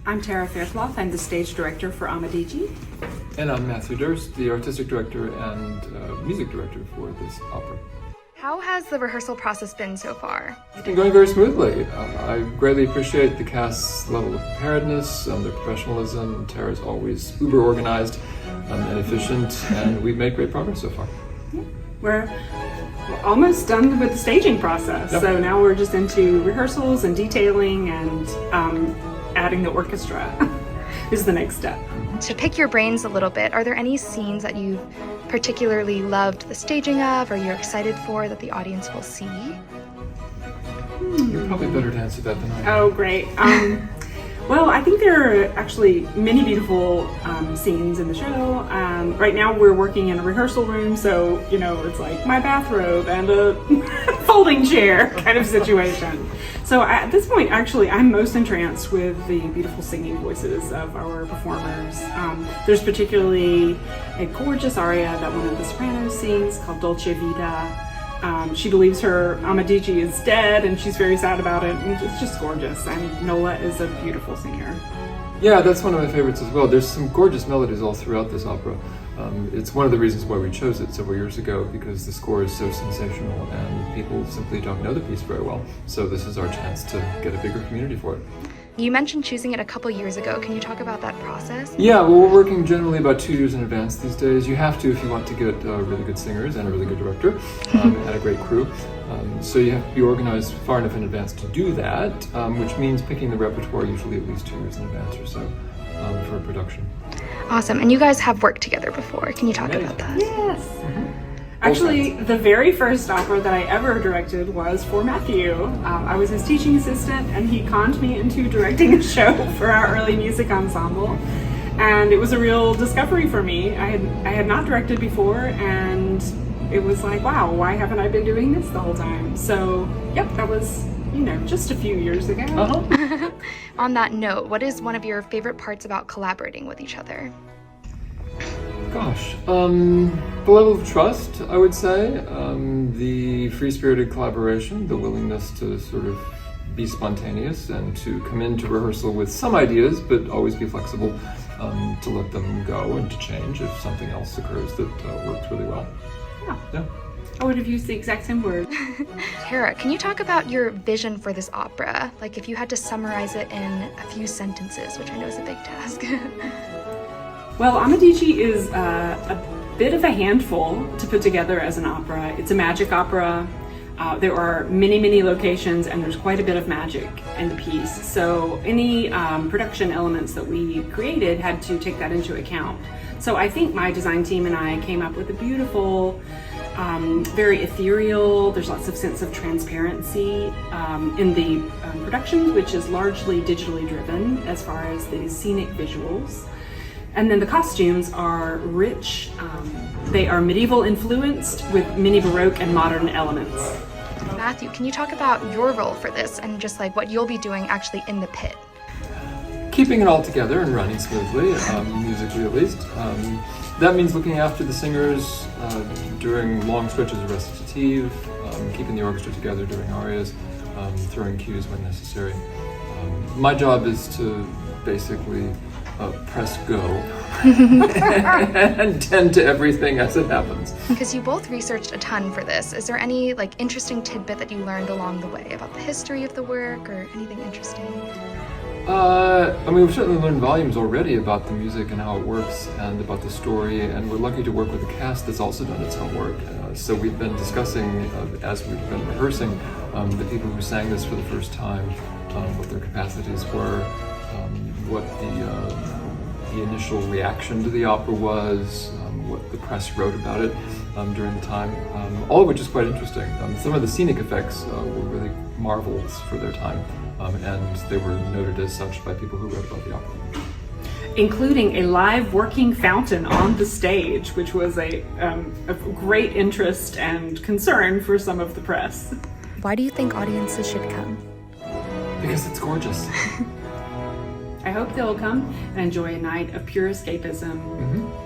I'm Tara Faircloth. I'm the stage director for Amadigi. And I'm Matthew Dirst, the artistic director and music director for this opera. How has the rehearsal process been so far? It's been going very smoothly. I greatly appreciate the cast's level of preparedness, their professionalism. Tara's always uber organized and efficient, and we've made great progress so far. Yeah. We're almost done with the staging process, Yep. So now we're just into rehearsals and detailing and adding the orchestra is the next step. To pick your brains a little bit, are there any scenes that you've particularly loved the staging of, or you're excited for that the audience will see? You're probably better to answer that than I am. Oh, great. Well, I think there are actually many beautiful scenes in the show. Right now we're working in a rehearsal room, so, it's like my bathrobe and a folding chair kind of situation. So at this point, actually, I'm most entranced with the beautiful singing voices of our performers. There's particularly a gorgeous aria that one of the sopranos sings called Dolce Vita. She believes her Amadigi is dead and she's very sad about it, and it's just gorgeous. And Nola is a beautiful singer. Yeah, that's one of my favorites as well. There's some gorgeous melodies all throughout this opera. It's one of the reasons why we chose it several years ago, because the score is so sensational and people simply don't know the piece very well. So this is our chance to get a bigger community for it. You mentioned choosing it a couple years ago. Can you talk about that process? Yeah, well, we're working generally about 2 years in advance these days. You have to if you want to get really good singers and a really good director and a great crew. So you have to be organized far enough in advance to do that, which means picking the repertoire usually at least 2 years in advance or so for a production. Awesome. And you guys have worked together before. Can you talk Many about times. that? Yes. Mm-hmm. Actually, the very first opera that I ever directed was for Matthew. I was his teaching assistant, and he conned me into directing a show for our early music ensemble. And it was a real discovery for me. I had not directed before, and it was like, wow, why haven't I been doing this the whole time? So, yep, that was, just a few years ago. Uh-huh. On that note, what is one of your favorite parts about collaborating with each other? Gosh, the level of trust, I would say, the free-spirited collaboration, the willingness to sort of be spontaneous and to come into rehearsal with some ideas, but always be flexible to let them go and to change if something else occurs that works really well. Yeah. I would have used the exact same word. Tara, can you talk about your vision for this opera? Like if you had to summarize it in a few sentences, which I know is a big task. Well, Amadigi is a bit of a handful to put together as an opera. It's a magic opera. There are many, many locations, and there's quite a bit of magic in the piece. So any production elements that we created had to take that into account. So I think my design team and I came up with a beautiful, very ethereal, there's lots of sense of transparency in the productions, which is largely digitally driven as far as the scenic visuals. And then the costumes are rich. They are medieval influenced with many Baroque and modern elements. Matthew, can you talk about your role for this and just like what you'll be doing actually in the pit? Keeping it all together and running smoothly, musically at least. That means looking after the singers during long stretches of recitative, keeping the orchestra together during arias, throwing cues when necessary. My job is to basically press go and tend to everything as it happens. Because you both researched a ton for this. Is there any interesting tidbit that you learned along the way about the history of the work or anything interesting? We've certainly learned volumes already about the music and how it works and about the story, and we're lucky to work with a cast that's also done its homework. So we've been discussing, as we've been rehearsing, the people who sang this for the first time, what their capacities were, what the initial reaction to the opera was, what the press wrote about it during the time, all of which is quite interesting. Some of the scenic effects were really marvels for their time, and they were noted as such by people who wrote about the opera. Including a live working fountain on the stage, which was a great interest and concern for some of the press. Why do you think audiences should come? Because it's gorgeous. I hope they'll come and enjoy a night of pure escapism. Mm-hmm.